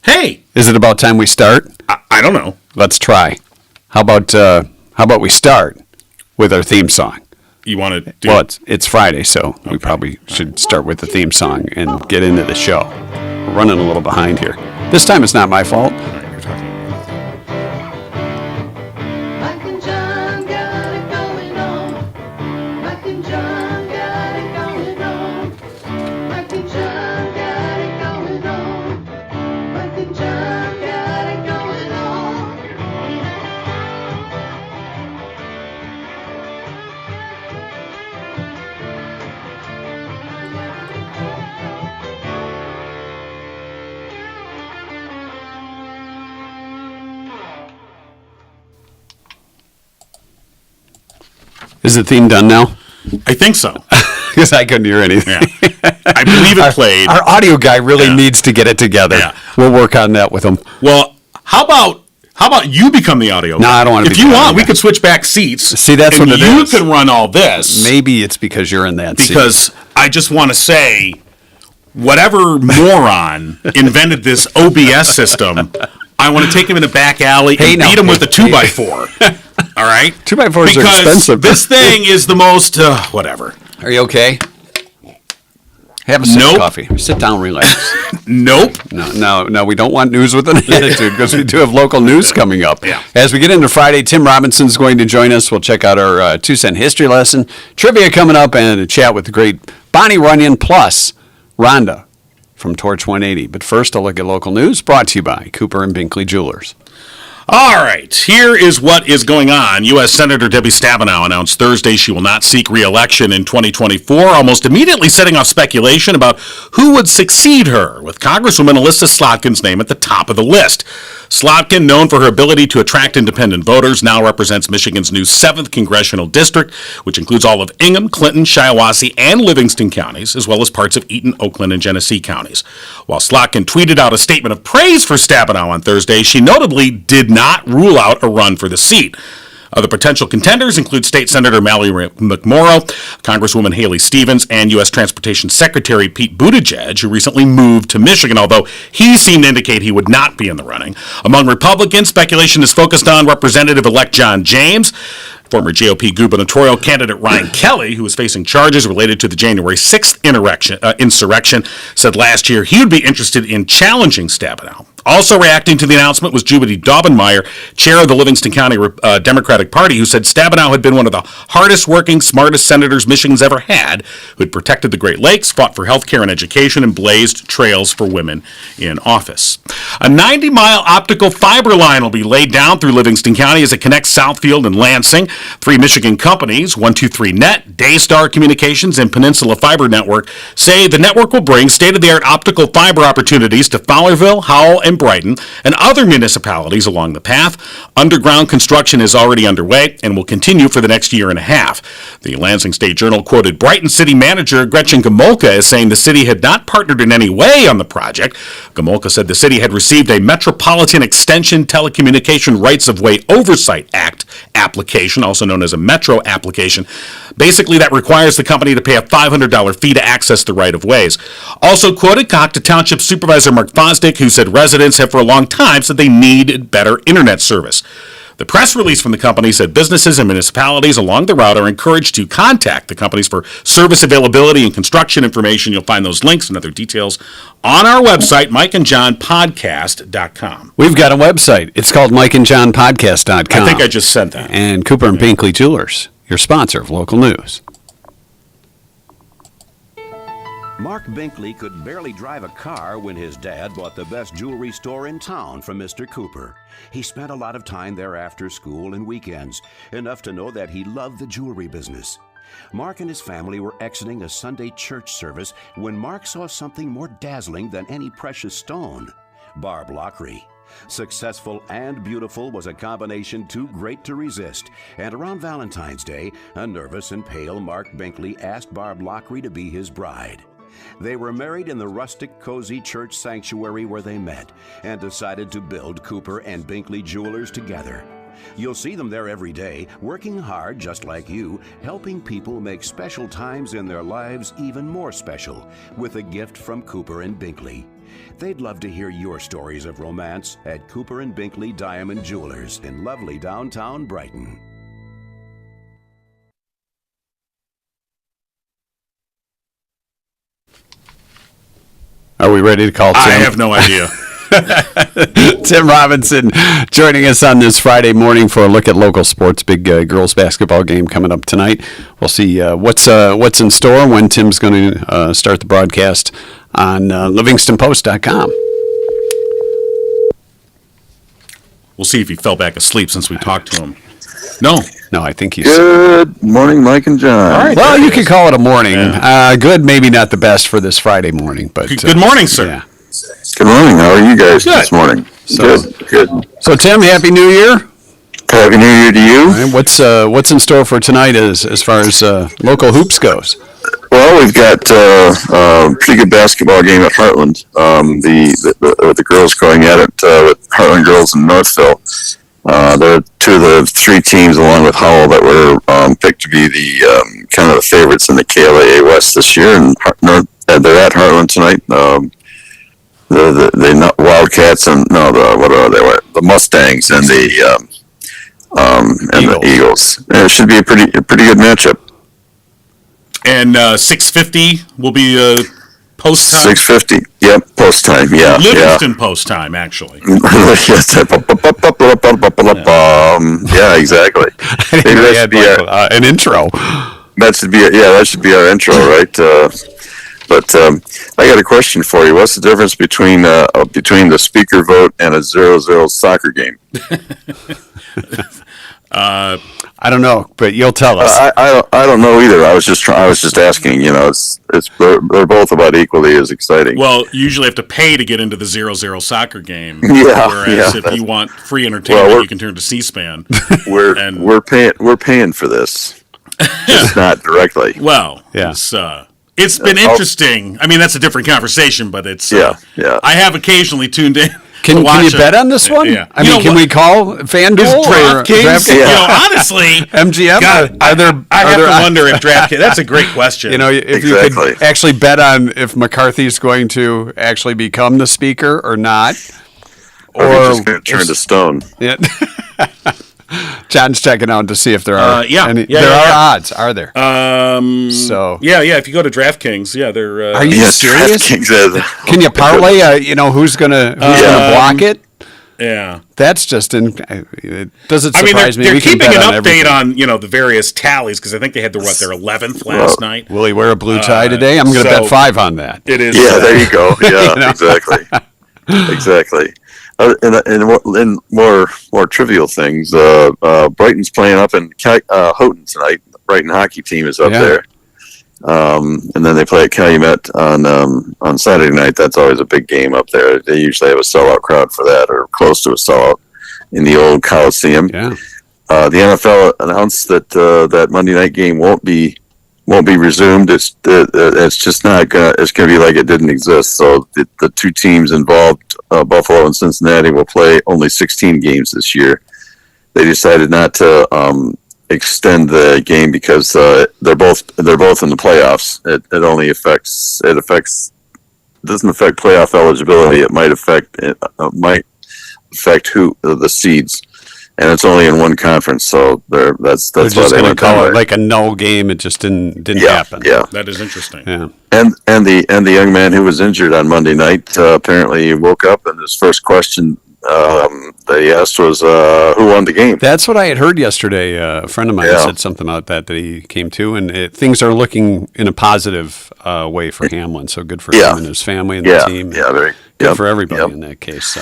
Hey! Is it about time we start? I don't know. Let's try. How about we start with our theme song? You want to do... Well, it's Friday, so we probably should start with the theme song and get into the show. We're running a little behind here. This time it's not my fault. You're talking. Mike and John got it going on. Mike and John got it going on. Mike and John got it going on. Mike and John got it going on. Is the theme done now? I think so. Because I couldn't hear anything. Yeah. I believe it played. Our audio guy really needs to get it together. Yeah. We'll work on that with him. Well, how about you become the audio guy? No, I don't want to If be you the want, audio we guy. could switch back seats. See, that's and what it you is. can run all this. Maybe it's because you're in that seat. Because I just want to say, whatever moron invented this OBS system, I want to take him in a back alley and beat him with a 2x4. All right? 2x4s are because expensive. This thing is the most, whatever. Are you okay? Have a sip Nope. of coffee. Sit down, relax. Nope. No, we don't want news with an attitude because we do have local news coming up. Yeah. As we get into Friday, Tim Robinson's going to join us. We'll check out our 2-cent history lesson, trivia coming up, and a chat with the great Bonnie Runyan plus Rhonda from Torch 180. But first, a look at local news brought to you by Cooper and Binkley Jewelers. All right, here is what is going on. U.S. Senator Debbie Stabenow announced Thursday she will not seek re-election in 2024, almost immediately setting off speculation about who would succeed her, with Congresswoman Alyssa Slotkin's name at the top of the list. Slotkin, known for her ability to attract independent voters, now represents Michigan's new 7th congressional district, which includes all of Ingham, Clinton, Shiawassee, and Livingston counties, as well as parts of Eaton, Oakland, and Genesee counties. While Slotkin tweeted out a statement of praise for Stabenow on Thursday, she notably did not rule out a run for the seat. Other potential contenders include State Senator Mallory McMorrow, Congresswoman Haley Stevens, and U.S. Transportation Secretary Pete Buttigieg, who recently moved to Michigan, although he seemed to indicate he would not be in the running. Among Republicans, speculation is focused on Representative-elect John James. Former GOP gubernatorial candidate Ryan Kelly, who is facing charges related to the January 6th insurrection, said last year he would be interested in challenging Stabenow. Also reacting to the announcement was Judy Daubenmire, chair of the Livingston County Democratic Party, who said Stabenow had been one of the hardest-working, smartest senators Michigan's ever had, who had protected the Great Lakes, fought for health care and education, and blazed trails for women in office. A 90-mile optical fiber line will be laid down through Livingston County as it connects Southfield and Lansing. 3 Michigan companies, 123Net, Daystar Communications, and Peninsula Fiber Network, say the network will bring state-of-the-art optical fiber opportunities to Fowlerville, Howell, and Brighton, and other municipalities along the path. Underground construction is already underway and will continue for the next year and a half. The Lansing State Journal quoted Brighton City Manager Gretchen Gomolka as saying the city had not partnered in any way on the project. Gomolka said the city had received a Metropolitan Extension Telecommunication Rights-of-Way Oversight Act application, also known as a Metro application. Basically, that requires the company to pay a $500 fee to access the right-of-ways. Also quoted Cohocton Township Supervisor Mark Fosdick, who said residents have for a long time said they needed better internet service. The press release from the company said businesses and municipalities along the route are encouraged to contact the companies for service availability and construction information. You'll find those links and other details on our website, mikeandjohnpodcast.com. We've got a website. It's called mikeandjohnpodcast.com. I think I just sent that. And Cooper and Binkley Jewelers, your sponsor of local news. Mark Binkley could barely drive a car when his dad bought the best jewelry store in town from Mr. Cooper. He spent a lot of time there after school and weekends, enough to know that he loved the jewelry business. Mark and his family were exiting a Sunday church service when Mark saw something more dazzling than any precious stone: barbelockery. Successful and beautiful was a combination too great to resist, and around Valentine's Day, a nervous and pale Mark Binkley asked barbelockery to be his bride. They were married in the rustic, cozy church sanctuary where they met, and decided to build Cooper and Binkley Jewelers together. You'll see them there every day, working hard just like you, helping people make special times in their lives even more special with a gift from Cooper and Binkley. They'd love to hear your stories of romance at Cooper and Binkley Diamond Jewelers in lovely downtown Brighton. Are we ready to call Tim? I have no idea. Tim Robinson joining us on this Friday morning for a look at local sports. Big girls basketball game coming up tonight. We'll see what's in store when Tim's going to start the broadcast on LivingstonPost.com. We'll see if he fell back asleep since we talked to him. No, I think he's... Good morning, Mike and John. All right. Well, you could call it a morning. Good, maybe not the best for this Friday morning, but... Good morning, sir. Yeah. Good morning. How are you guys this morning? Good. So, Tim, Happy New Year. Happy New Year to you. And what's in store for tonight as far as local hoops goes? Well, we've got a pretty good basketball game at Heartland. The girls going at it with Heartland Girls in Northville. They're two of the three teams, along with Howell, that were picked to be the kind of the favorites in the KLAA West this year. And they're at Heartland tonight. The Wildcats and what are they? The Mustangs and the Eagles. And it should be a pretty good matchup. And 6:50 will be post time. 6:50. Yep, post time. Yeah, Livingston post time, actually. Yeah, exactly. Maybe that should be an intro. That should be our intro, right? But I got a question for you. What's the difference between the speaker vote and a 0-0 soccer game? I don't know, but you'll tell us. I don't know either. I was just asking. They're both about equally as exciting. Well, you usually have to pay to get into the 0-0 soccer game. Yeah, Whereas if you want free entertainment, you can turn to C-SPAN. We're paying for this, just not directly. Well, Yeah. It's been interesting. I mean, that's a different conversation, but it's Yeah. I have occasionally tuned in. Can you bet on this one? Yeah. I mean, can we call FanDuel Is or DraftKings? Yeah. Honestly, MGM? God, I have to wonder if DraftKings. That's a great question. If you could actually bet on if McCarthy's going to actually become the speaker or not, Or just going to turn to stone. Yeah. John's checking out to see if there are odds. Are there? So if you go to DraftKings, they're. Are you serious? Can you parlay? Who's gonna block it? Yeah, that's just it doesn't surprise me. They're We can keeping bet an on update everything. on the various tallies because I think they had their 11th last night. Will he wear a blue tie today? I'm going to bet 5 on that. It is. Yeah, there you go. Yeah, exactly. In more trivial things, Brighton's playing up in Houghton tonight. The Brighton hockey team is up there, and then they play at Calumet on Saturday night. That's always a big game up there. They usually have a sellout crowd for that, or close to a sellout, in the old Coliseum. Yeah. The NFL announced that that Monday night game won't be resumed. It's just not gonna. It's gonna be like it didn't exist. So the two teams involved, Buffalo and Cincinnati, will play only 16 games this year. They decided not to extend the game because they're both in the playoffs. It doesn't affect playoff eligibility. It might affect the seeds. And it's only in one conference, so that's They're why just they going to went call that it way. like a no game. It just didn't happen. Yeah, That is interesting. Yeah. and the young man who was injured on Monday night apparently woke up, and his first question that he asked was, "Who won the game?" That's what I had heard yesterday. A friend of mine said something about that he came to, and things are looking in a positive way for Hamlin. So good for him and his family and the team. Yeah, very good for everybody in that case. So,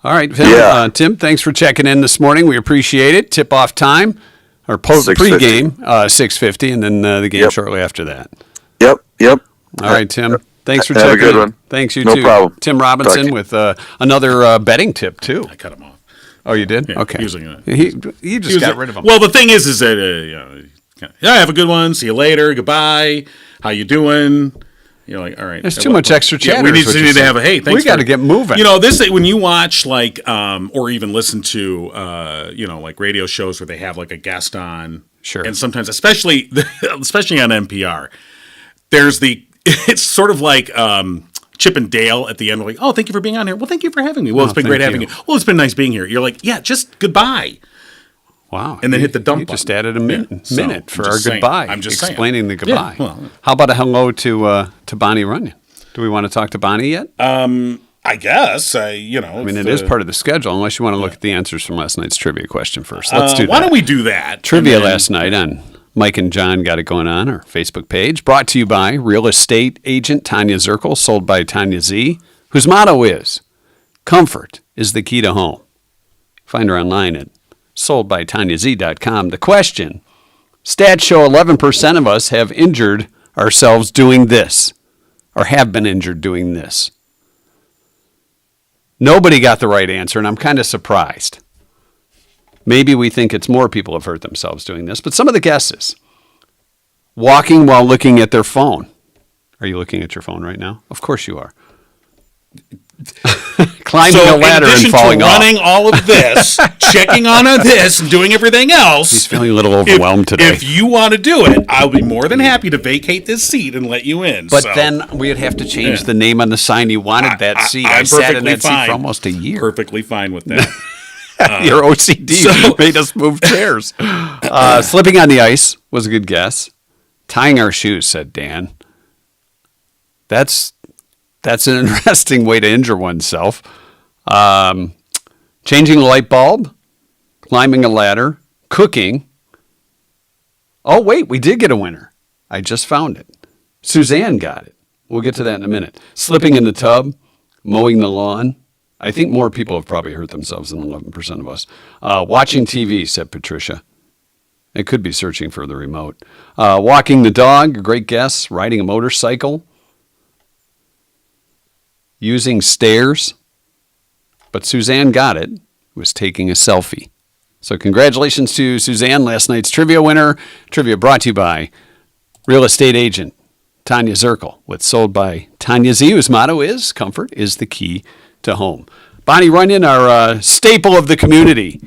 all right, Tim, Tim, thanks for checking in this morning. We appreciate it. Tip-off time or pre-game 6:50, and then the game shortly after that. Yep. All right, Tim. Thanks for Have checking a good in. one. Thanks, you No too. problem. Tim Robinson with another betting tip too. I cut him off. Oh, you did? Yeah, okay. He just got rid of him. Well, the thing is that have a good one. See you later. Goodbye. How you doing? You're like, all right. There's too much extra chatter. We is what you're need to saying. have a, hey, thanks We got to for- get moving. You know, when you watch like, or even listen to, like radio shows where they have like a guest on. Sure. And sometimes, especially on NPR, it's sort of like, Chip and Dale at the end, like, oh, thank you for being on here. Well, thank you for having me. Well, it's been great having you. Well, it's been nice being here. You're like, yeah, just goodbye. Wow. And then hit the dump You just button. added a minute So, for I'm our just saying. goodbye. I'm just explaining the goodbye. Yeah, well. How about a hello to Bonnie Runyan? Do we want to talk to Bonnie yet? I guess, I mean, it is part of the schedule, unless you want to look at the answers from last night's trivia question first. Let's do that. Why don't we do that? Trivia And then- last night on Mike and John Got It Going On, our Facebook page, brought to you by real estate agent Tanya Zirkle, sold by Tanya Z, whose motto is, comfort is the key to home. Find her online at soldbytanyaz.com. The question, stats show 11% of us have injured ourselves doing this, or have been injured doing this. Nobody got the right answer, and I'm kind of surprised. Maybe we think it's more people have hurt themselves doing this, but some of the guesses. Walking while looking at their phone. Are you looking at your phone right now? Of course you are. Climbing a ladder in and addition falling to off. running all of this, checking on this, and doing everything else. He's feeling a little overwhelmed today. If you want to do it, I'll be more than happy to vacate this seat and let you in. But So, then we'd have to change the name on the sign. You wanted that seat. I I'm sat in perfectly that seat fine. for almost a year. Perfectly fine with that. Your OCD so- made us move chairs. Slipping on the ice was a good guess. Tying our shoes, said Dan. That's an interesting way to injure oneself. Changing a light bulb, climbing a ladder, cooking. Oh, wait, we did get a winner. I just found it. Suzanne got it. We'll get to that in a minute. Slipping in the tub, mowing the lawn. I think more people have probably hurt themselves than 11% of us. Watching TV, said Patricia. It could be searching for the remote. Walking the dog, a great guess. Riding a motorcycle. Using stairs. But Suzanne got it. Was taking a selfie. So congratulations to Suzanne, last night's trivia winner. Trivia brought to you by real estate agent Tanya Zirkle, with sold by Tanya Z, whose motto is, comfort is the key to home. Bonnie Runyan, our staple of the community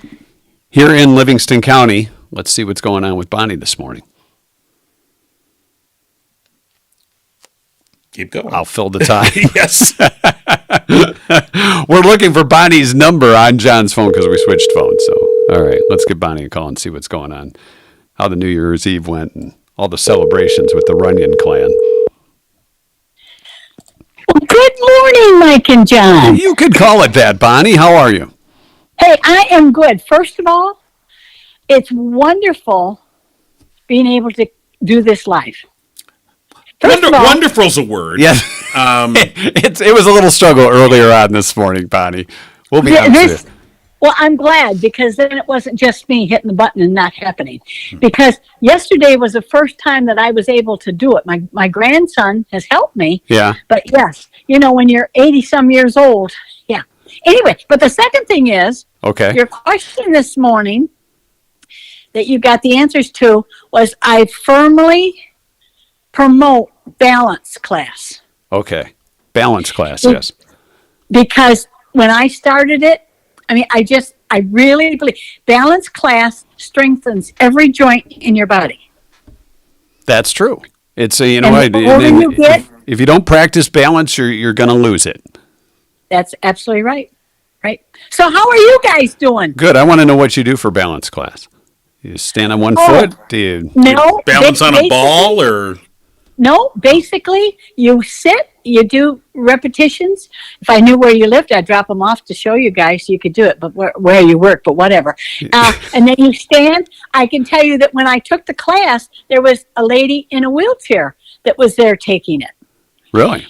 here in Livingston County. Let's see what's going on with Bonnie this morning. Keep going. I'll fill the time. Yes. We're looking for Bonnie's number on John's phone because we switched phones. So, all right, let's give Bonnie a call and see what's going on, how the New Year's Eve went, and all the celebrations with the Runyan clan. Good morning, Mike and John. You could call it that, Bonnie. How are you? Hey, I am good. First of all, it's wonderful being able to do this live. First of all, Wonderful's a word. Yes. It was a little struggle earlier on this morning, Bonnie. We'll be honest with you. well, I'm glad because then it wasn't just me hitting the button and not happening. Because yesterday was the first time that I was able to do it. My grandson has helped me. Yeah. But yes, when you're 80-some years old, yeah. Anyway, but the second thing is, Okay. your question this morning that you got the answers to was, I firmly promote balance class. Okay. Balance class, yes. Because when I started it, I really believe balance class strengthens every joint in your body. That's true. It's a, And what, the older you get- if you don't practice balance, you're going to lose it. That's absolutely right. Right. So how are you guys doing? Good. I want to know what you do for balance class. You stand on one Oh. foot? Do you? No. Balance on a basically- ball or No, basically you sit, you do repetitions. If I knew where you lived, I'd drop them off to show you guys so you could do it, but where you work, but whatever. And then you stand. I can tell you that when I took the class, there was a lady in a wheelchair that was there taking it. Really?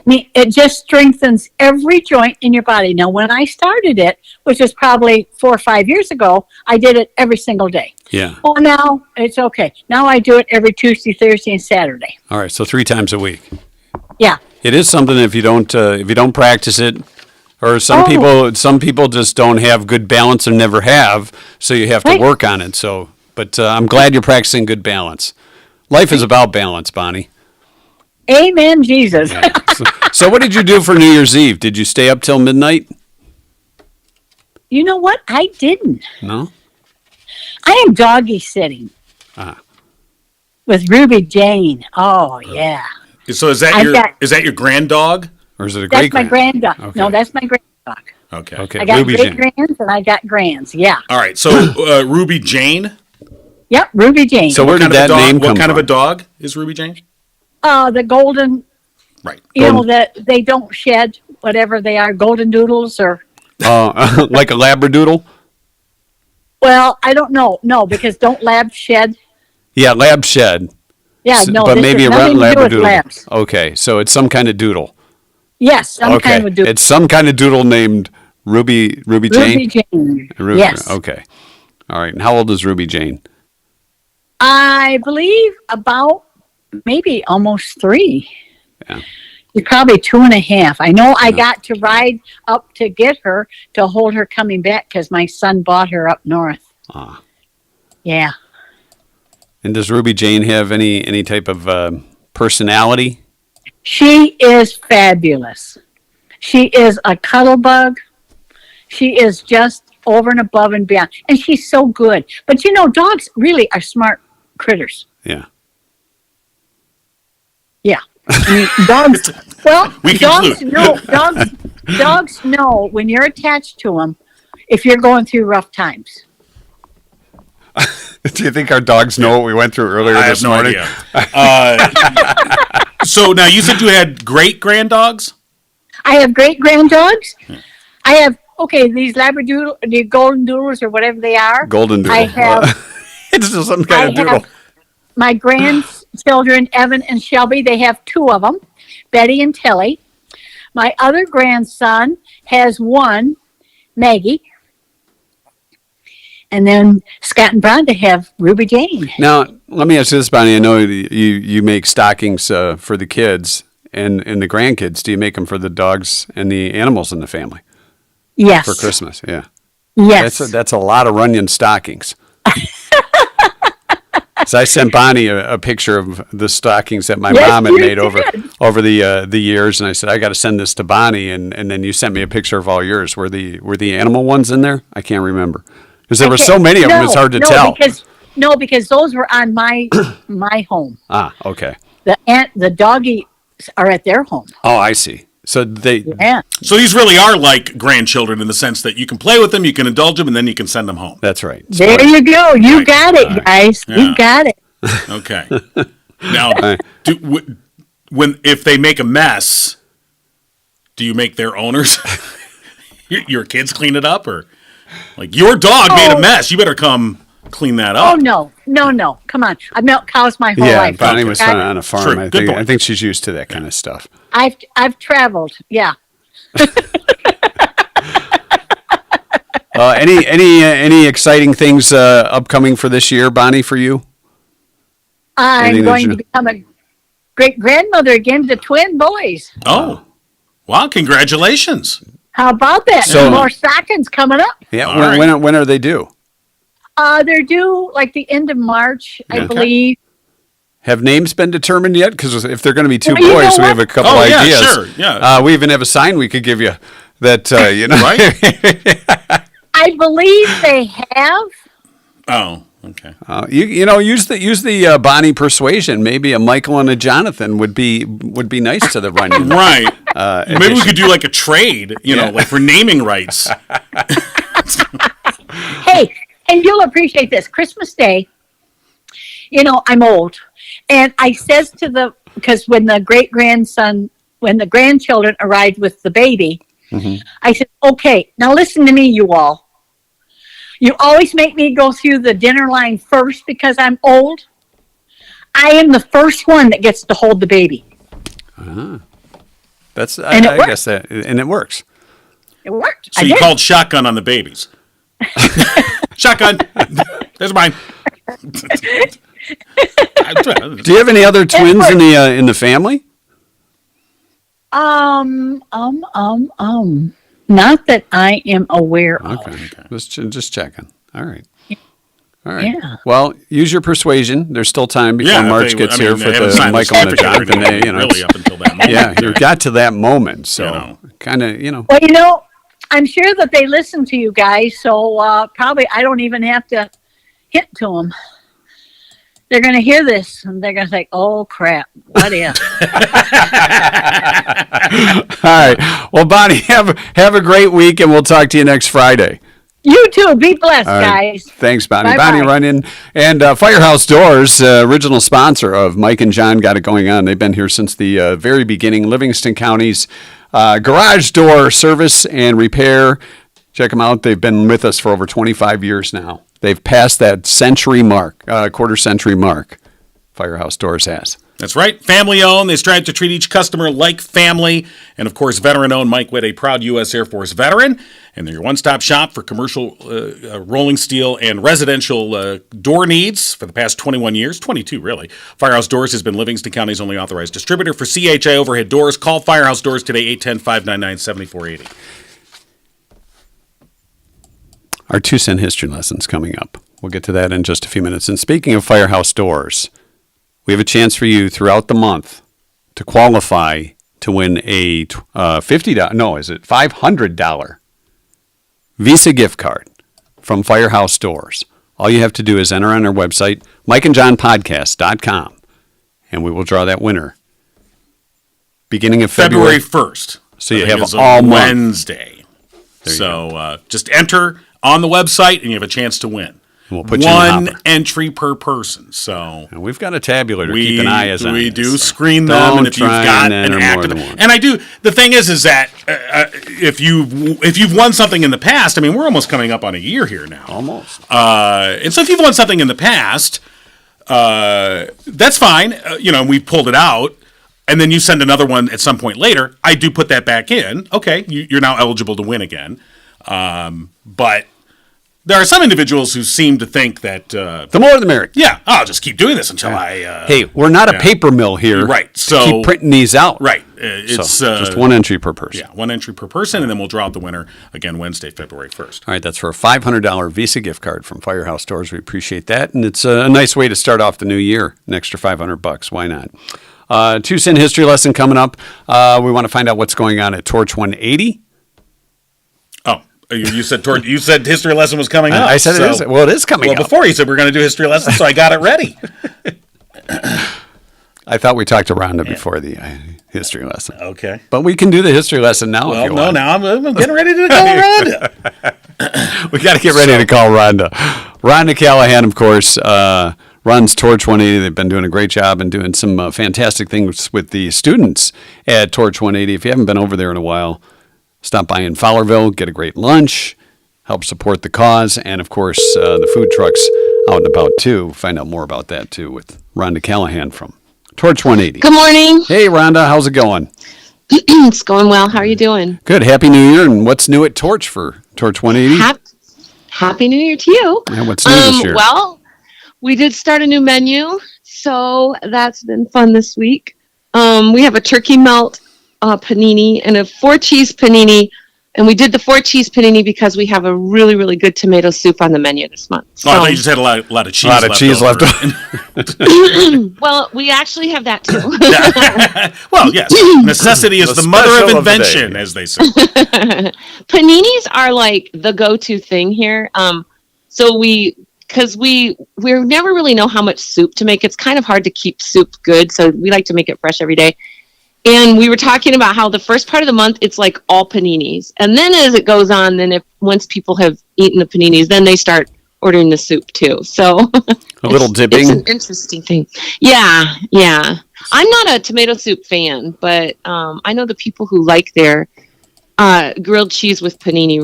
It just strengthens every joint in your body. Now, when I started it, which was probably 4 or 5 years ago, I did it every single day. Yeah. Well, now it's okay. Now I do it every Tuesday, Thursday, and Saturday. All right. So 3 times a week. Yeah. It is something if you don't practice it, or some people just don't have good balance and never have, so you have to Right. work on it. So, but I'm glad you're practicing good balance. Life is about balance, Bonnie. Amen, Jesus. Yeah. So what did you do for New Year's Eve? Did you stay up till midnight? You know what? I didn't. No. I am doggy sitting with Ruby Jane. Oh, yeah. So is that your grand dog? Or is it a That's great my grand dog. Okay. No, that's my grand dog. Okay. Okay. I got Ruby great Jane. grands and I got grands. Yeah. All right. So Ruby Jane. Yep, Ruby Jane. So where did that name come What kind from? of a dog is Ruby Jane? The golden, Right. you know, that they don't shed, whatever they are, golden doodles or, Like a Labradoodle? well, I don't know. No, because don't labs shed? Yeah, lab shed. Yeah, no. But this maybe a has nothing to do with Labradoodle. labs. Okay, so it's some kind of doodle. Yes, some Okay, kind of doodle. it's some kind of doodle named Ruby Jane. Ruby Jane. Ruby- Yes. Okay. All right. And how old is Ruby Jane? I believe about maybe almost 3. Yeah. She's probably 2.5. I know I got to ride up to get her to hold her coming back because my son bought her up north. Ah. Yeah. And does Ruby Jane have any type of personality? She is fabulous. She is a cuddle bug. She is just over and above and beyond. And she's so good. But you know, dogs really are smart critters. Yeah. Yeah. I mean, dogs, well, We conclude. dogs know when you're attached to them if you're going through rough times. Do you think our dogs know what we went through earlier I this have no morning? idea. So now you said you had great grand dogs? I have great grand dogs. I have, these Labradoodle, the golden doodles or whatever they are. Golden doodle. I have It's just some kind of doodle. my grandchildren, Evan and Shelby, they have 2 of them, Betty and Tilly. My other grandson has 1, Maggie. And then Scott and Rhonda have Ruby Jane. Now, let me ask you this, Bonnie. I know you make stockings for the kids and the grandkids. Do you make them for the dogs and the animals in the family Yes. for Christmas? Yeah. Yes. That's a lot of Runyan stockings. So I sent Bonnie a picture of the stockings that my Yes, mom had you made did. over the years, and I said I got to send this to Bonnie, and then you sent me a picture of all yours. Were the animal ones in there? I can't remember because there were so many of them. It's hard to tell. Because those were on my home. Ah, okay. The doggies are at their home. Oh, I see. So Yeah. So these really are like grandchildren in the sense that you can play with them, you can indulge them, and then you can send them home. That's right. There you go. You Right. got it, guys. Yeah. You got it. Okay. Now, if they make a mess, do you make their owners, your kids clean it up, or like your dog made a mess? You better come clean that Oh up. no. Come on. I've milked cows my whole Yeah, life. Bonnie was on a farm. True. Good point. I think she's used to that kind of stuff. I've traveled. Yeah. Any exciting things upcoming for this year, Bonnie, for you? I'm Anything that going you- to become a great grandmother again to twin boys. Oh, wow! Congratulations. How about that? So- More stockings coming up. Yeah. All right. When are they due? They're due like the end of March, I Okay. believe. Have names been determined yet? Because if they're going to be 2 Well, you boys, know we have a what? couple Oh, yeah, ideas. sure, yeah. We even have a sign we could give you that you know. Right? I believe they have. Oh, okay. Use the Bonnie persuasion. Maybe a Michael and a Jonathan would be nice to the Runyon. Right. Maybe we could do like a trade, like for naming rights. Hey, and you'll appreciate this. Christmas Day, I'm old. And I says because when the grandchildren arrived with the baby, I said, okay, now listen to me, you all. You always make me go through the dinner line first because I'm old. I am the first one that gets to hold the baby. That's And it I worked. guess that, and it works. It worked. So I you did. called shotgun on the babies. Shotgun. There's mine. Do you have any other twins in the family? Not that I am aware of. Okay. Just checking. All right. All right. Yeah. Well, use your persuasion. There's still time before Yeah, March gets here for they haven't the signed Michael and the certificate or Jonathan. anything, really up until that moment. Yeah, you got to that moment. So know. kind of, you know. Well, I'm sure that they listen to you guys, so probably I don't even have to hint to them. They're going to hear this, and they're going to think, oh, crap, what if? All right. Well, Bonnie, have a great week, and we'll talk to you next Friday. You too. Be blessed, All right. guys. Thanks, Bonnie. Bye-bye. Bonnie Runyan and Firehouse Doors, original sponsor of Mike and John Got It Going On. They've been here since the very beginning. Livingston County's garage door service and repair. Check them out. They've been with us for over 25 years now. They've passed that century mark, quarter century mark. Firehouse Doors has. That's right. Family owned. They strive to treat each customer like family. And of course, veteran owned. Mike Witt, a proud U.S. Air Force veteran. And they're your one stop shop for commercial rolling steel and residential door needs for the past 21 years, 22 really. Firehouse Doors has been Livingston County's only authorized distributor for CHI overhead doors. Call Firehouse Doors today, 810-599-7480. Our 2-cent history lesson's coming up. We'll get to that in just a few minutes. And speaking of Firehouse Doors, we have a chance for you throughout the month to qualify to win a $500 Visa gift card from Firehouse Doors. All you have to do is enter on our website, mikeandjohnpodcast.com, and we will draw that winner beginning of February. 1st. So you I think have it's a all month. Wednesday. So just enter on the website and you have a chance to win. We'll put you in the one hopper. entry per person. So And we've got a tabulator to keep an eye on. we do So screen them, don't and if you've try got and an enter more active, than one. and I do. The thing is that if you've won something in the past, I mean, we're almost coming up on a year here now. Almost. And so if you've won something in the past, that's fine. We've pulled it out. And then you send another one at some point later. I do put that back in. Okay, you're now eligible to win again. But there are some individuals who seem to think that, The more the merrier. yeah, I'll just keep doing this until I... Hey, we're not a paper mill here. Right, to so- keep printing these out. right. So It's just one entry per person. Yeah, one entry per person, and then we'll draw out the winner again Wednesday, February 1st. All right, that's for a $500 Visa gift card from Firehouse Doors. We appreciate that, and it's a nice way to start off the new year. An extra $500. Why not? 2-cent history lesson coming up. We want to find out what's going on at Torch 180. Oh, you said history lesson was coming up. I said so- it is. Well, it is coming Well, up. before you said we are going to do history lesson, so I got it ready. I thought we talked to Rhonda before the history lesson. Okay. But we can do the history lesson now if Well, you no, want. now I'm getting ready to go around it. We got to get ready to call Rhonda. Rhonda Callahan, of course, runs Torch 180. They've been doing a great job and doing some fantastic things with the students at Torch 180. If you haven't been over there in a while, stop by in Fowlerville, get a great lunch, help support the cause, and, of course, the food trucks out and about, too. Find out more about that, too, with Rhonda Callahan from Torch 180. Good morning. Hey, Rhonda, how's it going? It's going well. How are you doing? Good. Happy New Year, and what's new at Torch for Torch 180? Happy New Year to you. Yeah, what's new this year? Well, we did start a new menu, so that's been fun this week. We have a turkey melt panini and a 4-cheese panini, and we did the 4-cheese panini because we have a really, really good tomato soup on the menu this month. Oh, I thought you just had a lot of cheese. A lot of cheese left over. Well, we actually have that too. Well, yes, necessity is the mother special of of the invention, day. as they say. Paninis are like the go-to thing here. So we never really know how much soup to make. It's kind of hard to keep soup good, so we like to make it fresh every day. And we were talking about how the first part of the month, it's like all paninis. And then as it goes on, once people have eaten the paninis, then they start ordering the soup too. So A little dipping. It's an interesting thing. Yeah. I'm not a tomato soup fan, but I know the people who like their grilled cheese with panini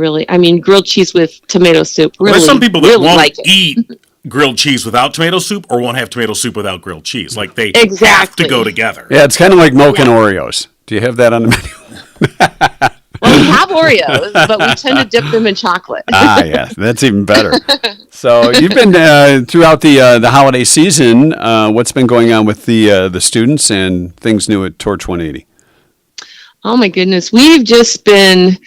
grilled cheese with tomato soup. Really, There's some people that really won't like it. eat grilled cheese without tomato soup, or won't have tomato soup without grilled cheese. Like they have Exactly. to go together. Yeah, it's kind of like milk and Oreos. Do you have that on the menu? Well, we have Oreos, but we tend to dip them in chocolate. Yeah, that's even better. So you've been throughout the holiday season. What's been going on with the students and things new at Torch 180? Oh my goodness. We've just been,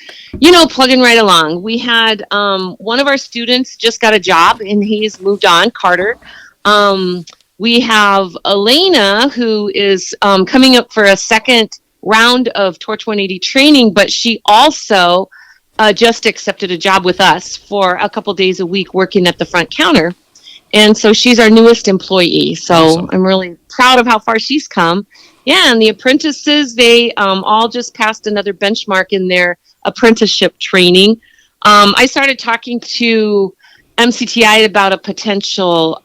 plugging right along. We had one of our students just got a job and he's moved on, Carter. We have Elena who is coming up for a second round of Torch 180 training, but she also just accepted a job with us for a couple days a week working at the front counter. And so she's our newest employee. So awesome. I'm really proud of how far she's come. Yeah, and the apprentices, they all just passed another benchmark in their apprenticeship training. I started talking to MCTI about a potential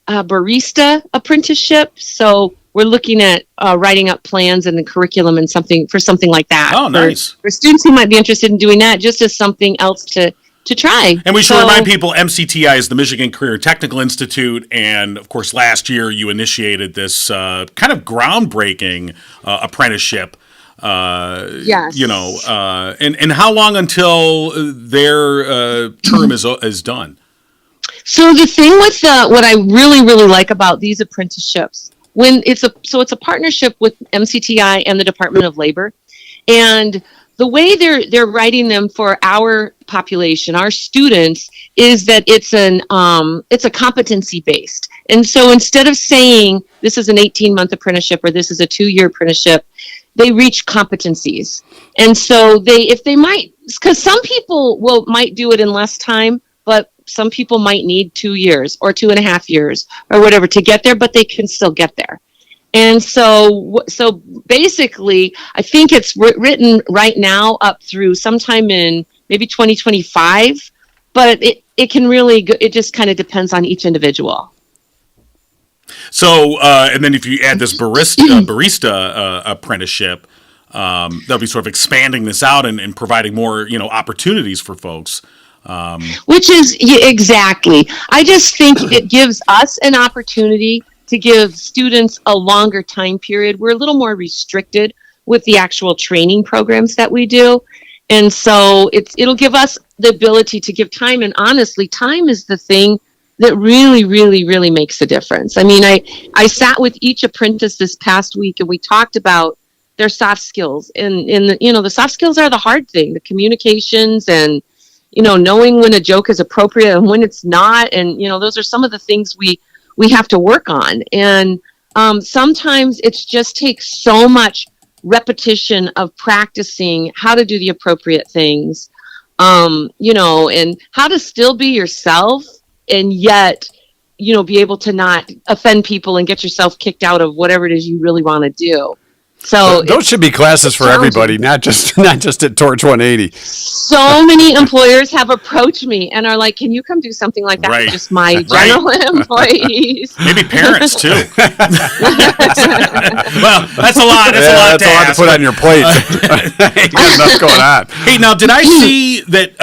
barista apprenticeship. So we're looking at writing up plans and the curriculum and something like that. Oh, nice. For students who might be interested in doing that, just as something else to try. And we should remind people, MCTI is the Michigan Career Technical Institute, and of course last year you initiated this kind of groundbreaking apprenticeship. Yes. And how long until their term is done? So the thing with what I really, really like about these apprenticeships, it's a partnership with MCTI and the Department of Labor, and the way they're writing them for our population, our students, is that it's a competency based. And so instead of saying this is an 18-month apprenticeship or this is a 2-year apprenticeship, they reach competencies. And so because some people might do it in less time, but some people might need 2 years or 2.5 years or whatever to get there, but they can still get there. And so basically, I think it's written right now up through sometime in maybe 2025, but it can really, it just kind of depends on each individual. So, and then if you add this barista apprenticeship, they'll be sort of expanding this out and providing more, opportunities for folks. Which is exactly. I just think it gives us an opportunity to give students a longer time period. We're a little more restricted with the actual training programs that we do. And so it'll give us the ability to give time. And honestly, time is the thing that really, really, really makes a difference. I mean, I sat with each apprentice this past week and we talked about their soft skills. And the soft skills are the hard thing, the communications and, knowing when a joke is appropriate and when it's not. And, those are some of the things we have to work on. And sometimes it just takes so much repetition of practicing how to do the appropriate things, and how to still be yourself and yet, be able to not offend people and get yourself kicked out of whatever it is you really want to do. So those should be classes for everybody, not just at Torch 180. So many employers have approached me and are like, "Can you come do something like that for just my general employees?" Maybe parents too. Well, that's a lot. That's a lot to put on your plate. Ain't got enough going on. Hey, now did I see that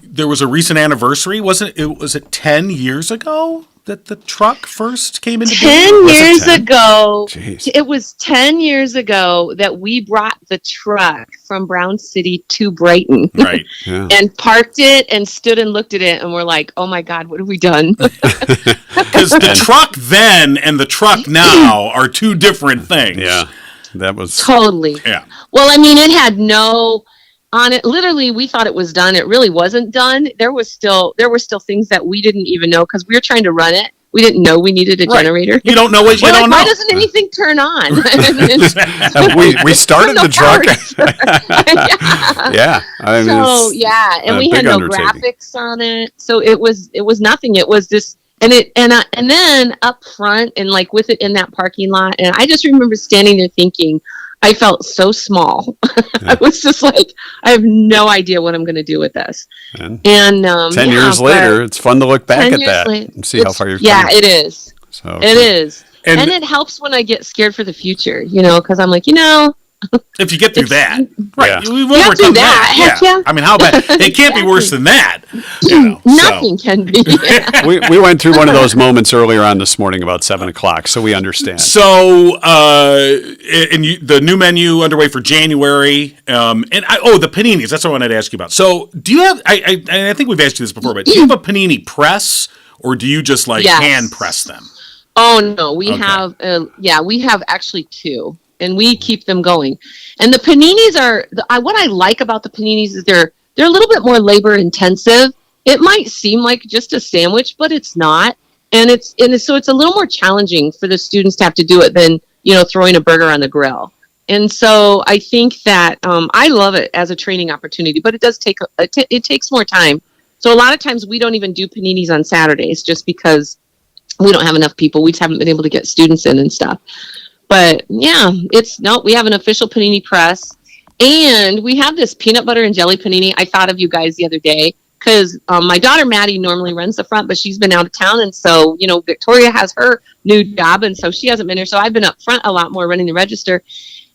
there was a recent anniversary? Was it 10 years ago that the truck first came into 10 years ago. Jeez. It was 10 years ago that we brought the truck from Brown City to Brighton. Right. Yeah. And parked it and stood and looked at it and we're like, oh my God, what have we done? Because the truck then and the truck now are two different things. Yeah. That was totally. Yeah. Well, I mean, it had on it, literally, we thought it was done. It really wasn't done. There were still things that we didn't even know because we were trying to run it. We didn't know we needed a generator. You don't know what you don't know. Why doesn't anything turn on? we started the truck. Yeah. I mean, and we had no graphics on it, so it was nothing. It was this, and then up front and like with it in that parking lot, and I just remember standing there thinking, I felt so small. I was just like, I have no idea what I'm going to do with this. And 10 years later, it's fun to look back at that and see how far you've come. Yeah, it is. So it is. And it helps when I get scared for the future, because I'm like, if you get through that, right? Yeah. We won't do that. Heck yeah. I mean, how bad? It can't be worse than that. Nothing can be. We went through one of those moments earlier on this morning about 7:00, so we understand. So, the new menu underway for January, the paninis. That's what I wanted to ask you about. So, do you have? I think we've asked you this before, but do you have a panini press, or do you just hand press them? Oh no, we have. We have actually two. and we keep them going. And the paninis are what I like about the paninis is they're a little bit more labor intensive. It might seem like just a sandwich, but it's not. So it's a little more challenging for the students to have to do it than, throwing a burger on the grill. And so I think that I love it as a training opportunity, but it does take it takes more time. So a lot of times we don't even do paninis on Saturdays just because we don't have enough people. We just haven't been able to get students in and stuff. But yeah, we have an official panini press, and we have this peanut butter and jelly panini. I thought of you guys the other day because my daughter Maddie normally runs the front, but she's been out of town, and so Victoria has her new job, and so she hasn't been here. So I've been up front a lot more running the register,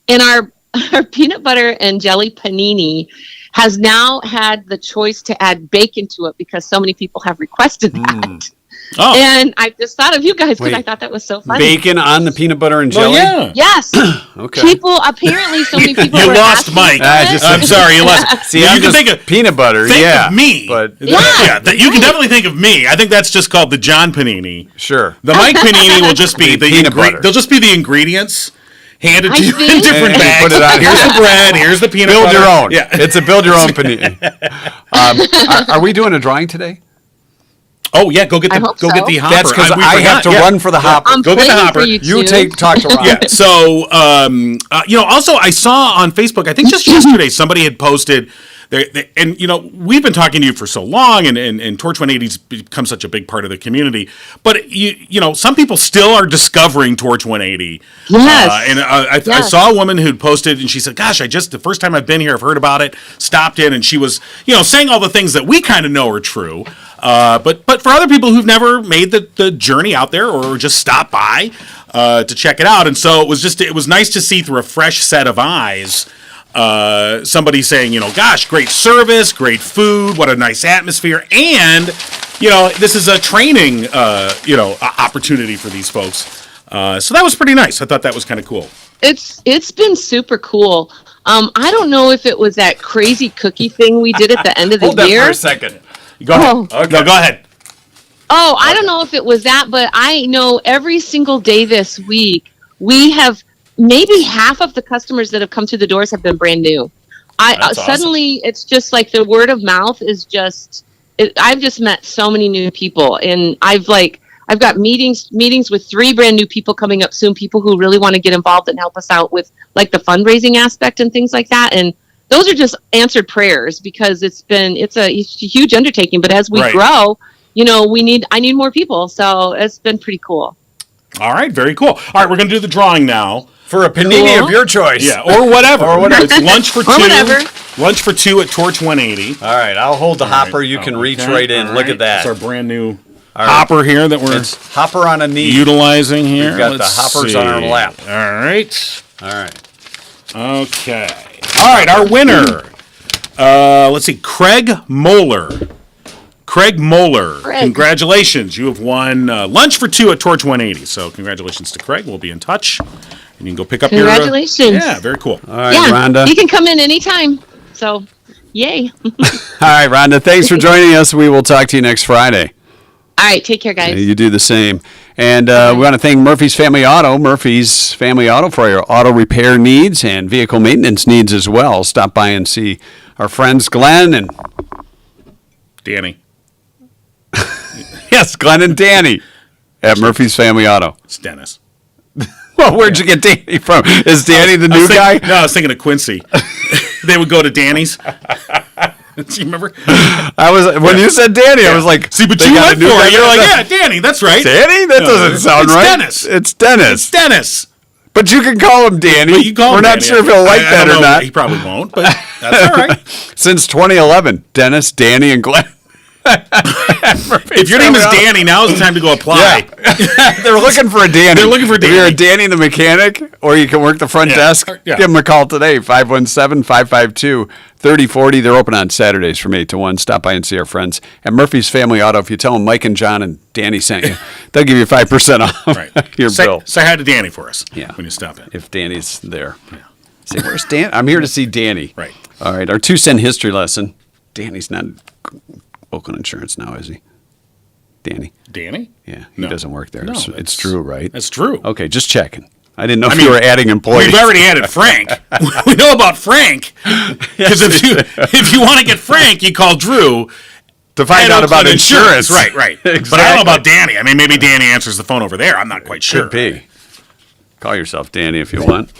and our peanut butter and jelly panini has now had the choice to add bacon to it because so many people have requested that. Oh. And I just thought of you guys because I thought that was so funny. Bacon on the peanut butter and jelly? yeah. Yes. Okay. Apparently so many people You were lost asking Mike. for it. I'm sorry, you lost. See, you I'm can just think of peanut butter. think yeah, of me. But Yeah. You can definitely think of me. I think that's just called the John Panini. sure. The Mike Panini will just be the Peanut butter. They'll just be the ingredients handed to I you in think- different And you bags. put it on- Here's the bread. Here's the peanut Build butter. your own. Yeah. It's a build your own panini. Are we doing a drawing today? Oh yeah, go get I the hope get so. the hopper. That's because We I have forgot. to Yeah. run for the hopper. I'm Go get the playing hopper. for you, You two. talk to Ron. Yeah. So, also I saw on Facebook, I think just yesterday, somebody had posted, and we've been talking to you for so long, and Torch 180's become such a big part of the community. But some people still are discovering Torch 180. Yes. I Yes. saw a woman who'd posted, and she said, "Gosh, the first time I've been here, I've heard about it, stopped in," and she was, saying all the things that we kind of know are true. But for other people who've never made the journey out there or just stopped by to check it out, and so it was nice to see through a fresh set of eyes somebody saying, gosh, great service, great food, what a nice atmosphere, and this is a training opportunity for these folks. So that was pretty nice. I thought that was kind of cool. It's been super cool. I don't know if it was that crazy cookie thing we did at the end of the Hold that year. for a second. Go ahead. Oh. No, go ahead. Oh, I don't know if it was that, but I know every single day this week, we have maybe half of the customers that have come through the doors have been brand new. That's awesome. Suddenly, it's just like the word of mouth is just. I've just met so many new people, and I've got meetings with 3 brand new people coming up soon. People who really want to get involved and help us out with like the fundraising aspect and things like that, and. Those are just answered prayers because it's a huge undertaking. But as we Right. grow, I need more people. So it's been pretty cool. All right, very cool. All right, we're going to do the drawing now. For a panini Cool. of your choice. Yeah, or whatever. It's lunch for 2. Or whatever. Lunch for 2 at Torch 180. All right, I'll hold the hopper. You can reach right in. All Look right. at that. It's our brand new right. hopper here that we're It's hopper on a knee. utilizing here. We've got Let's the hoppers see. on our lap. All right. All right. Okay. All right, our winner. Let's see, Craig Moeller. Craig, congratulations. You have won lunch for 2 at Torch 180. So congratulations to Craig. We'll be in touch. And you can go pick up Congratulations. your... Yeah, very cool. All right, Yeah, Rhonda. you can come in anytime. So, yay. All right, Rhonda, thanks for joining us. We will talk to you next Friday. All right, take care, guys. You do the same. And we want to thank Murphy's Family Auto. Murphy's Family Auto for your auto repair needs and vehicle maintenance needs as well. Stop by and see our friends Glenn and... Danny. Yes, Glenn and Danny at Murphy's Family Auto. It's Dennis. Well, where'd you get Danny from? Is Danny the new guy? No, I was thinking of Quincy. They would go to Danny's. Do you remember? When you said Danny, I was like, See, but they you got a went new for guy? it. You're like, yeah, Danny, that's right. Danny? That No, doesn't sound it's right. Dennis. It's Dennis. It's Dennis. But you can call him Danny. But you call We're him not Danny. sure if he'll like I that don't or know. not. He probably won't, but that's all right. Since 2011, Dennis, Danny, and Glenn. If your name is Danny, now is the time to go apply. They're looking for a Danny. They're looking for If you're a Danny. Danny the mechanic, or you can work the front Yeah. desk, Yeah. give them a call today, 517-552-3040. They're open on Saturdays from 8 to 1. Stop by and see our friends at Murphy's Family Auto. If you tell them Mike and John and Danny sent you, they'll give you 5% off Right. your say, bill. Say hi to Danny for us Yeah. when you stop in. If Danny's there. Say, where's Dan? I'm here to see Danny. Right. All right, our 2-cent history lesson. Danny's not Oakland Insurance now, is he? Danny? Danny? Yeah, he No. doesn't work there. No, It's that's- Drew, right? That's true. Okay, just checking. I didn't know if mean, you were adding employees. We've already added Frank. We know about Frank. Because if you want to get Frank, you call Drew to find out about insurance. Right. Exactly. But I don't know about Danny. I mean, maybe Danny answers the phone over there. I'm not quite sure. Could be. Call yourself Danny if you want.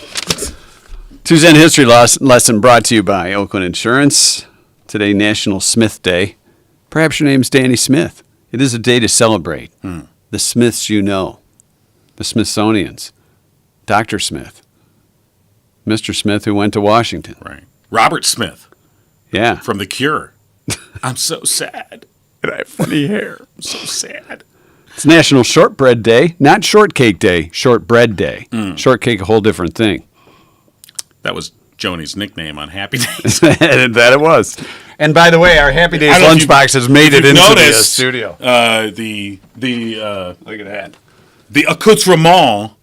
Tuesday History Lesson brought to you by Oakland Insurance. Today, National Smith Day. Perhaps your name's Danny Smith. It is a day to celebrate. The Smiths you know. The Smithsonians. Dr. Smith. Mr. Smith who went to Washington. Right. Robert Smith Yeah. from The Cure. I'm so sad. And I have funny hair. I'm so sad. It's National Shortbread Day. Not Shortcake Day. Shortbread Day. Shortcake, a whole different thing. That was Joni's nickname on Happy Days. That it was. And by the way, our Happy Days I don't know if lunchbox has made it you've into the noticed, studio. The Look at that. the accoutrement.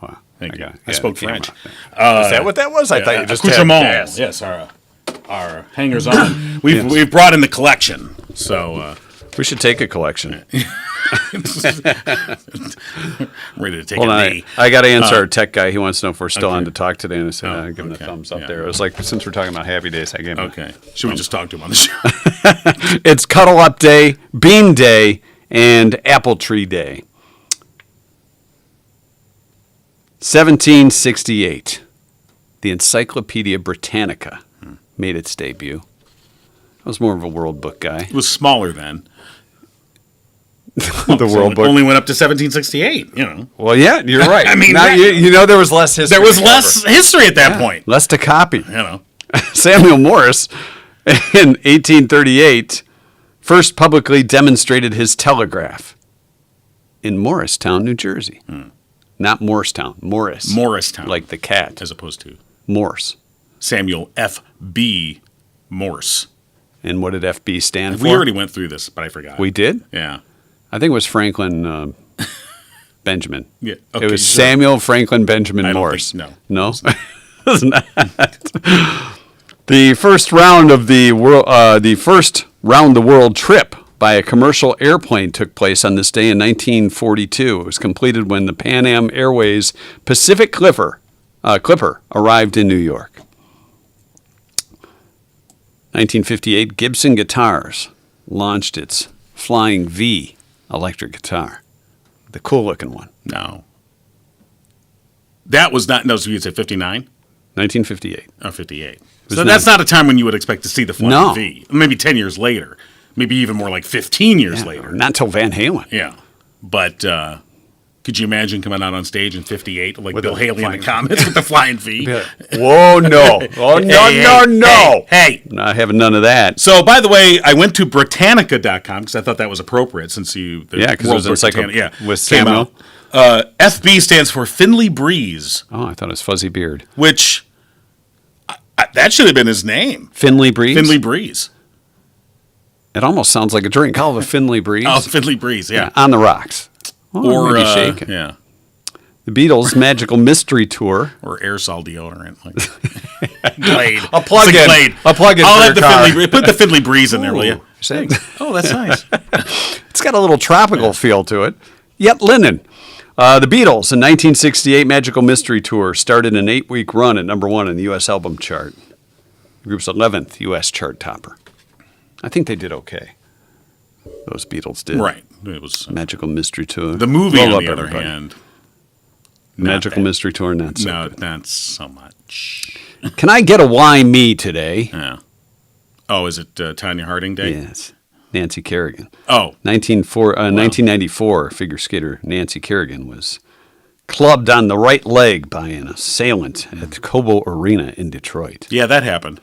Wow. Thank you. Okay. I Yeah, spoke the camera. French. Is that what that was? I thought you just had accoutrement. gas. Yes, our hangers on. We've brought in the collection. So We should take a collection. ready to take Hold a on. knee. I got to answer our tech guy. He wants to know if we're still okay. on to talk today. And I said, Oh, give him a okay. thumbs up Yeah. there. It was like, since we're talking about Happy Days, I gave him Okay. Should we just talk to him on the show? It's Cuddle Up Day, Bean Day, and Apple Tree Day. 1768. The Encyclopedia Britannica made its debut. I was more of a World Book guy. It was smaller then. The World Book. Only went up to 1768. You know, Well, yeah, you're right. I mean, Now, that- you know there was less history. there was to less cover. history at that point. Less to copy. You know, Samuel Morse, in 1838, first publicly demonstrated his telegraph in Morristown, New Jersey. Not Morristown, Morris. Morristown, Like the cat. as opposed to Morse. Samuel F.B. Morse. And what did FB stand for? We already went through this, but I forgot. We did? Yeah. I think it was Franklin Benjamin. Yeah. It Okay, was sure. Samuel Franklin Benjamin I don't Morse. think- No? It's not. The first round of the first round the world trip by a commercial airplane took place on this day in 1942. It was completed when the Pan Am Airways Pacific Clipper arrived in New York. 1958, Gibson Guitars launched its Flying V electric guitar, the cool-looking one. No. That was not. No, so you'd say 59 1958. or 58. was So not- that's not a time when you would expect to see the Flying No. V. Maybe 10 years later. Maybe even more like 15 years later. Not until Van Halen. Yeah. But could you imagine coming out on stage in 58 like With Bill a Haley in the flying- Comets with the Flying V? Whoa, no. Oh, no, Hey, no, hey, no. Hey. Not having none of that. So, by the way, I went to Britannica.com because I thought that was appropriate since you. the Yeah, 'cause it World was Book encycl- Britannica, with came Samuel. out. FB stands for Finley Breeze, Oh, I thought it was Fuzzy Beard. which that should have been his name. Finley Breeze? Finley Breeze. It almost sounds like a drink. Call it a Finley Breeze. Oh, Finley Breeze, yeah. On the rocks. Oh, Or maybe shaken. yeah, The Beatles' Magical Mystery Tour. or aerosol deodorant. Like Glade. A plug-in. It's Glade. A plug-in I'll for have your the car. Finley. Put the Finley Breeze in there, will you? Ooh, thanks. Oh, that's nice. It's got a little tropical feel to it. Yet linen. The Beatles, in 1968 Magical Mystery Tour, started an 8-week run at number 1 in the U.S. album chart. The group's 11th U.S. chart topper. I think they did okay. Those Beatles did. Right. It was Magical Mystery Tour. the movie. Roll On up, the other everybody. hand, not Magical that- Mystery Tour, not so No, good. not so much. Can I get a why me today? Yeah. Oh, is it Tanya Harding Day? Yes. Nancy Kerrigan. Oh, 1994 figure skater Nancy Kerrigan was clubbed on the right leg by an assailant at the Cobo Arena in Detroit. yeah, that happened.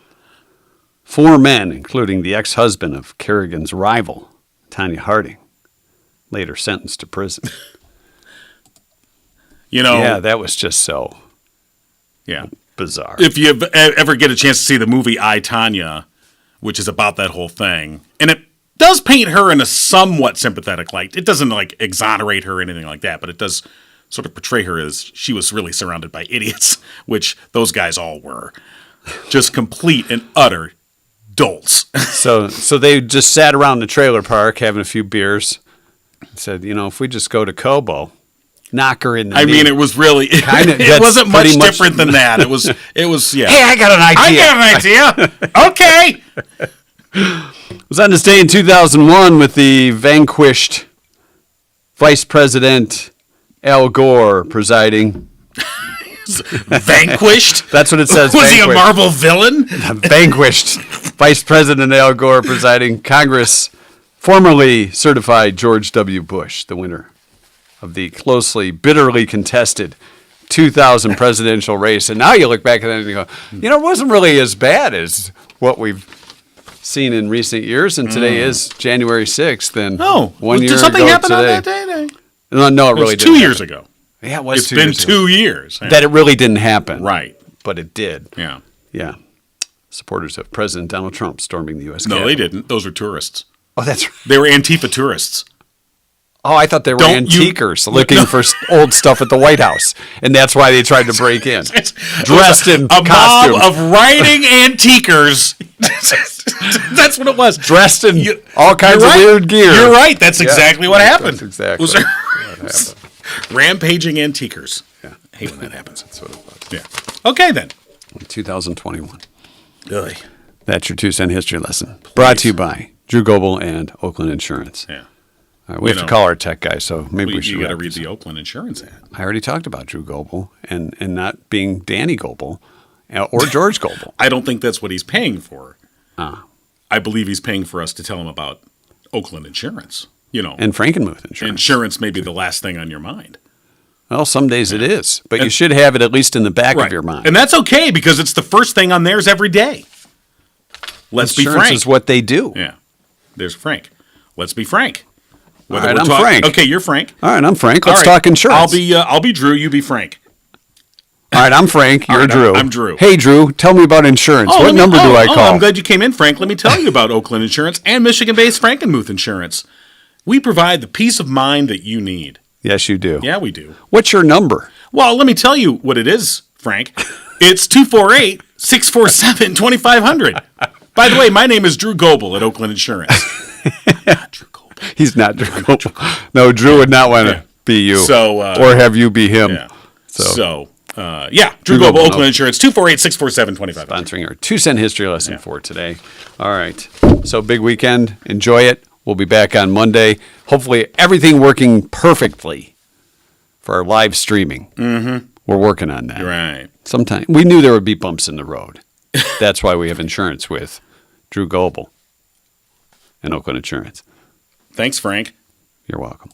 4 men, including the ex-husband of Kerrigan's rival, Tanya Harding, later sentenced to prison. You know. Yeah, that was just so Yeah. bizarre. If you ever get a chance to see the movie I, Tanya, which is about that whole thing, and it does paint her in a somewhat sympathetic light. It doesn't like exonerate her or anything like that, but it does sort of portray her as she was really surrounded by idiots, which those guys all were. Just complete and utter dolts. So they just sat around the trailer park having a few beers and said, if we just go to Cobo, knocker in the I knee. mean, it was really, Kinda, it that's wasn't much pretty much- different than that. It was, yeah. Hey, I got an idea. Okay. Was on this day in 2001 with the vanquished Vice President Al Gore presiding. Vanquished? That's what it says. Was he a vanquished. Marvel villain? Vanquished Vice President Al Gore presiding. Congress formerly certified George W. Bush the winner of the bitterly contested 2000 presidential race. And now you look back at that and you go, it wasn't really as bad as what we've seen in recent years. And today is January 6th. And Oh, 1 year did something ago happen today. on that day? No, it It really was didn't. 2 happen. years ago. Yeah, it was It's 2 been years ago. 2 years. That it really didn't happen. Right. But it did. Yeah. Yeah. Supporters of President Donald Trump storming the U.S. No, Capitol. they didn't. Those were tourists. Oh, that's right. They were Antifa tourists. Oh, I thought they were Don't you- antiquers looking for old stuff at the White House, and that's why they tried to break in, dressed in a costumes, mob of riding antiquers. That's what it was. dressed in all kinds You're of right. weird gear. You're right. That's exactly what happened. That's exactly Was what happened. rampaging antiquers. Yeah. I hate when that happens. That's what it was. Yeah. Okay then. 2021. Really? That's your 2 cent history lesson. Brought to you by Drew Goebel and Oakland Insurance. Yeah. All right, we have to call our tech guy, so maybe we should. You got to wrap read this the up. Oakland Insurance ad. I already talked about Drew Goebel and not being Danny Goebel or George Goebel. I don't think that's what he's paying for. Ah. I believe he's paying for us to tell him about Oakland Insurance. And Frankenmuth Insurance. Insurance may be the last thing on your mind. Well, some days it is, but you should have it at least in the back Right. of your mind. And that's okay because it's the first thing on theirs every day. Let's be Insurance frank. is what they do. Yeah. There's Frank. Let's be frank. All right, I'm Frank. Okay, you're Frank. All right, I'm Frank. Let's All right, talk insurance. I'll be Drew. You be Frank. All right, I'm Frank. You're right, Drew. I'm Drew. Hey, Drew, tell me about insurance. What number do I call? I'm glad you came in, Frank. Let me tell you about Oakland Insurance and Michigan-based Frankenmuth Insurance. We provide the peace of mind that you need. Yes, you do. Yeah, we do. What's your number? Well, let me tell you what it is, Frank. It's 248-647-2500. By the way, my name is Drew Goebel at Oakland Insurance. Not Drew Goebel. He's not Drew Goebel. No, Drew would not want to be you. So, or have you be him. Yeah. So, Drew Goebel, Goebel, Oakland Insurance, 248-647-2500. sponsoring our 2 cent history lesson for today. All right. So big weekend. Enjoy it. We'll be back on Monday. Hopefully everything working perfectly for our live streaming. Mm-hmm. We're working on that. Right. Sometime we knew there would be bumps in the road. That's why we have insurance with Drew Goebel and Oakland Insurance. Thanks, Frank. You're welcome.